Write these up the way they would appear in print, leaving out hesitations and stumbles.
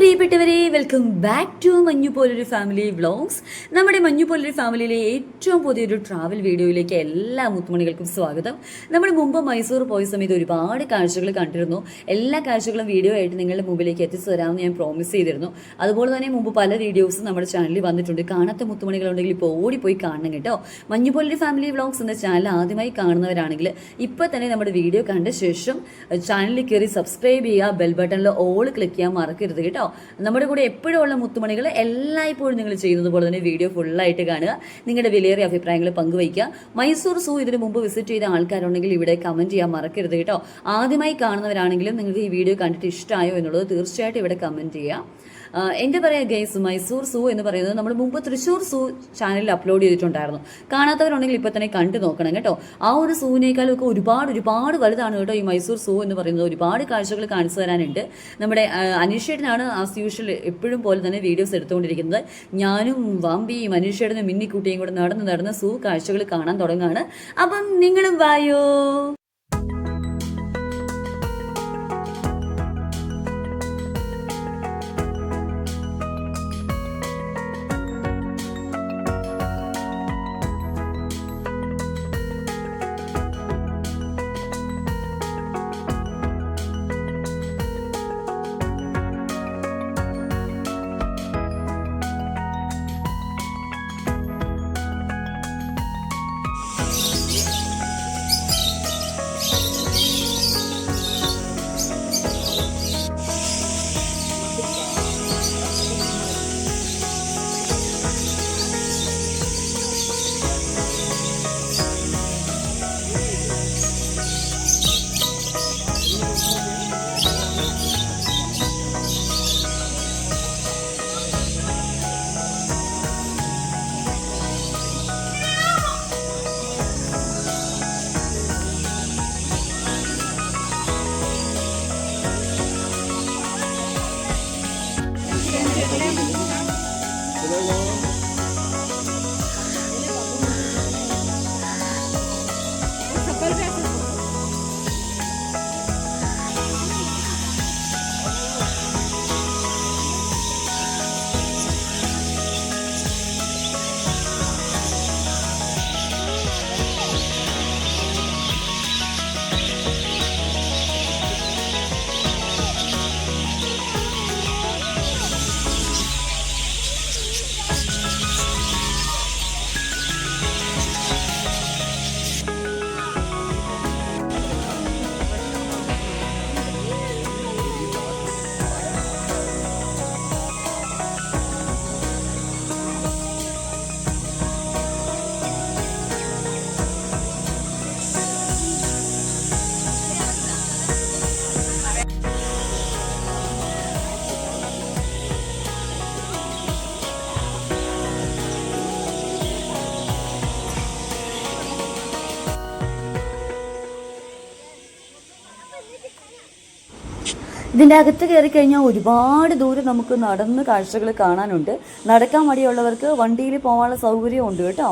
പ്രിയപ്പെട്ടവരെ, welcome back to മഞ്ഞു പോലൊരു ഫാമിലി വ്ളോഗ്സ്. നമ്മുടെ മഞ്ഞു പോലൊരു ഫാമിലിയിലെ ഏറ്റവും പുതിയൊരു ട്രാവൽ വീഡിയോയിലേക്ക് എല്ലാ മുത്തുമണികൾക്കും സ്വാഗതം. നമ്മൾ മുമ്പ് മൈസൂർ പോയ സമയത്ത് ഒരുപാട് കാഴ്ചകൾ കണ്ടിരുന്നു. എല്ലാ കാഴ്ചകളും വീഡിയോ ആയിട്ട് നിങ്ങളുടെ മുമ്പിലേക്ക് എത്തിച്ചു തരാമെന്ന് ഞാൻ പ്രോമിസ് ചെയ്തിരുന്നു. അതുപോലെ തന്നെ മുമ്പ് പല വീഡിയോസും നമ്മുടെ ചാനലിൽ വന്നിട്ടുണ്ട്. കാണാത്ത മുത്തുമണികളുണ്ടെങ്കിൽ ഇപ്പോൾ ഓടിപ്പോയി കാണണം കേട്ടോ. മഞ്ഞു പോലൊരു ഫാമിലി വ്ളോഗ്സ് എന്ന ചാനൽ ആദ്യമായി കാണുന്നവരാണെങ്കിൽ ഇപ്പോൾ തന്നെ നമ്മുടെ വീഡിയോ കണ്ട ശേഷം ചാനലിൽ കയറി സബ്സ്ക്രൈബ് ചെയ്യുക, ബെൽ ബട്ടണിൽ ഓൾ ക്ലിക്ക് ചെയ്യാൻ മറക്കരുത് കേട്ടോ. നമ്മുടെ കൂടെ എപ്പോഴും ഉള്ള മുത്തുമണികൾ എല്ലായ്പ്പോഴും നിങ്ങൾ ചെയ്യുന്നത് പോലെ തന്നെ വീഡിയോ ഫുള്ളായിട്ട് കാണുക, നിങ്ങളുടെ വിലയേറിയ അഭിപ്രായങ്ങൾ പങ്കുവയ്ക്കുക. മൈസൂർ സൂ ഇതിനു മുമ്പ് വിസിറ്റ് ചെയ്ത ആൾക്കാരുണ്ടെങ്കിൽ ഇവിടെ കമൻറ്റ് ചെയ്യാൻ മറക്കരുത് കേട്ടോ. ആദ്യമായി കാണുന്നവരാണെങ്കിലും നിങ്ങൾക്ക് ഈ വീഡിയോ കണ്ടിട്ട് ഇഷ്ടമായോ എന്നുള്ളത് തീർച്ചയായിട്ടും ഇവിടെ കമൻറ്റ് ചെയ്യുക. എന്താ പറയുക ഗൈസ്, മൈസൂർ സൂ എന്ന് പറയുന്നത് നമ്മൾ മുമ്പ് തൃശ്ശൂർ സൂ ചാനലിൽ അപ്ലോഡ് ചെയ്തിട്ടുണ്ടായിരുന്നു. കാണാത്തവരുണ്ടെങ്കിൽ ഇപ്പോൾ തന്നെ കണ്ടു നോക്കണം കേട്ടോ. ആ ഒരു സൂവിനേക്കാളും ഒക്കെ ഒരുപാട് വലുതാണ് കേട്ടോ ഈ മൈസൂർ സൂ എന്ന് പറയുന്നത്. ഒരുപാട് കാഴ്ചകൾ കാണിച്ചു തരാനുണ്ട്. നമ്മുടെ അനീഷേട്ടനാണ് ആസ് യൂഷ്വൽ എപ്പോഴും പോലെ തന്നെ വീഡിയോസ് എടുത്തുകൊണ്ടിരിക്കുന്നത്. ഞാനും വാമ്പിയും അനീഷേട്ടനും മിന്നിക്കുട്ടിയും കൂടെ നടന്ന് സൂ കാഴ്ചകൾ കാണാൻ തുടങ്ങുകയാണ്. അപ്പം നിങ്ങളും വായോ. ഇതിൻ്റെ അകത്ത് കയറി കഴിഞ്ഞാൽ ഒരുപാട് ദൂരം നമുക്ക് നടന്ന് കാഴ്ചകൾ കാണാനുണ്ട്. നടക്കാൻ മടിയുള്ളവർക്ക് വണ്ടിയിൽ പോകാനുള്ള സൗകര്യം ഉണ്ട് കേട്ടോ.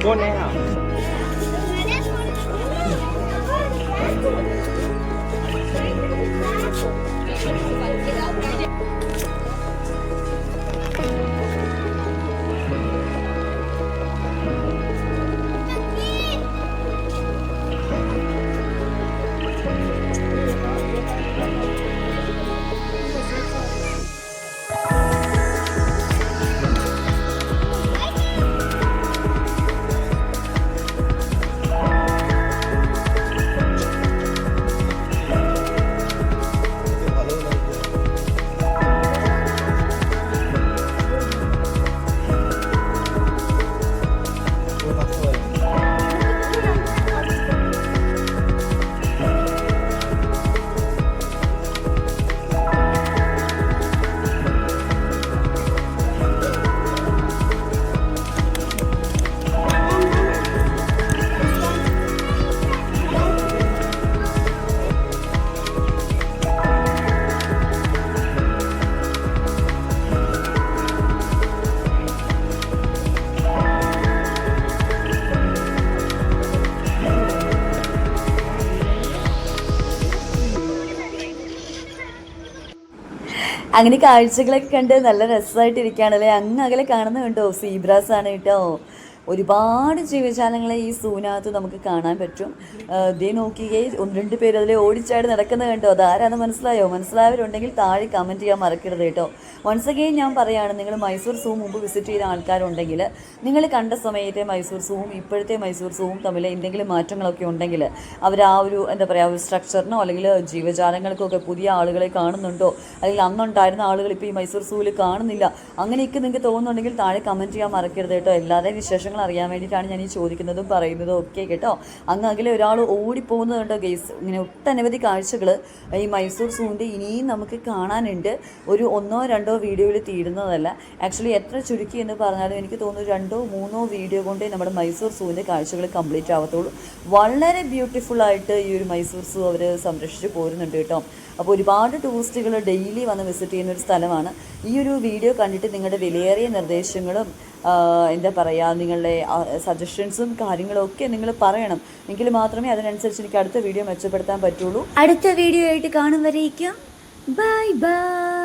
Go now. അങ്ങനെ കാഴ്ചകളൊക്കെ കണ്ട് നല്ല രസമായിട്ടിരിക്കുകയാണല്ലേ. അങ്ങ് അകലെ കാണുന്ന കണ്ടോ സീബ്രാസ് ആണ് കേട്ടോ. ഒരുപാട് ജീവജാലങ്ങളെ ഈ സൂനകത്ത് നമുക്ക് കാണാൻ പറ്റും. ദേ നോക്കിയേ, 1-2 പേര് അതിൽ ഓടിച്ചാടി നടക്കുന്നത് കണ്ടോ. അതാരാന്ന് മനസ്സിലായോ? മനസ്സിലായവരുണ്ടെങ്കിൽ താഴെ കമൻറ്റ് ചെയ്യാൻ മറക്കരുത് കേട്ടോ. വൺസ് അഗെയിൻ ഞാൻ പറയുകയാണ്, നിങ്ങൾ മൈസൂർ സൂ മുമ്പ് വിസിറ്റ് ചെയ്ത ആൾക്കാരുണ്ടെങ്കിൽ നിങ്ങൾ കണ്ട സമയത്തെ മൈസൂർ സൂവും ഇപ്പോഴത്തെ മൈസൂർ സൂവും തമ്മിൽ എന്തെങ്കിലും മാറ്റങ്ങളൊക്കെ ഉണ്ടെങ്കിൽ അവർ ആ ഒരു എന്താ പറയുക, ഒരു സ്ട്രക്ചറിനോ അല്ലെങ്കിൽ ജീവജാലങ്ങൾക്കൊക്കെ പുതിയ ആളുകളെ കാണുന്നുണ്ടോ, അല്ലെങ്കിൽ അന്നുണ്ടായിരുന്ന ആളുകൾ ഇപ്പോൾ ഈ മൈസൂർ സൂവിൽ കാണുന്നില്ല, അങ്ങനെയൊക്കെ നിങ്ങൾക്ക് തോന്നുന്നുണ്ടെങ്കിൽ താഴെ കമൻറ്റ് ചെയ്യാൻ മറക്കരുത് കേട്ടോ. എല്ലാവരുടെയും വിശേഷങ്ങൾ അറിയാൻ വേണ്ടിയിട്ടാണ് ഞാൻ ഈ ചോദിക്കുന്നതും പറയുന്നതും ഒക്കെ കേട്ടോ. അങ്ങ് അകലെ ഒരാൾ ഓടിപ്പോകുന്നത് കേട്ടോ ഗെയ്സ്. ഇങ്ങനെ ഒട്ടനവധി കാഴ്ചകൾ ഈ മൈസൂർ സൂവിൻ്റെ ഇനിയും നമുക്ക് കാണാനുണ്ട്. ഒരു 1-2 വീഡിയോയിൽ തീരുന്നതല്ല. ആക്ച്വലി എത്ര ചുരുക്കി എന്ന് പറഞ്ഞാലും എനിക്ക് തോന്നുന്നു 2-3 വീഡിയോ കൊണ്ടേ നമ്മുടെ മൈസൂർ സൂവിൻ്റെ കാഴ്ചകൾ കംപ്ലീറ്റ് ആവത്തുള്ളൂ. വളരെ ബ്യൂട്ടിഫുള്ളായിട്ട് ഈ ഒരു മൈസൂർ സൂ അവർ സംരക്ഷിച്ച് പോരുന്നുണ്ട് കേട്ടോ. അപ്പോൾ ഒരുപാട് ടൂറിസ്റ്റുകൾ ഡെയിലി വന്ന് വിസിറ്റ് ചെയ്യുന്ന ഒരു സ്ഥലമാണ്. ഈ ഒരു വീഡിയോ കണ്ടിട്ട് നിങ്ങളുടെ വിലയേറിയ നിർദ്ദേശങ്ങളും എന്താ പറയുക, നിങ്ങളുടെ സജഷൻസും കാര്യങ്ങളും ഒക്കെ നിങ്ങൾ പറയണം. എങ്കിൽ മാത്രമേ അതിനനുസരിച്ച് എനിക്ക് അടുത്ത വീഡിയോ മെച്ചപ്പെടുത്താൻ പറ്റുള്ളൂ. അടുത്ത വീഡിയോ ആയിട്ട് കാണും വരേക്കും ബൈ ബൈ.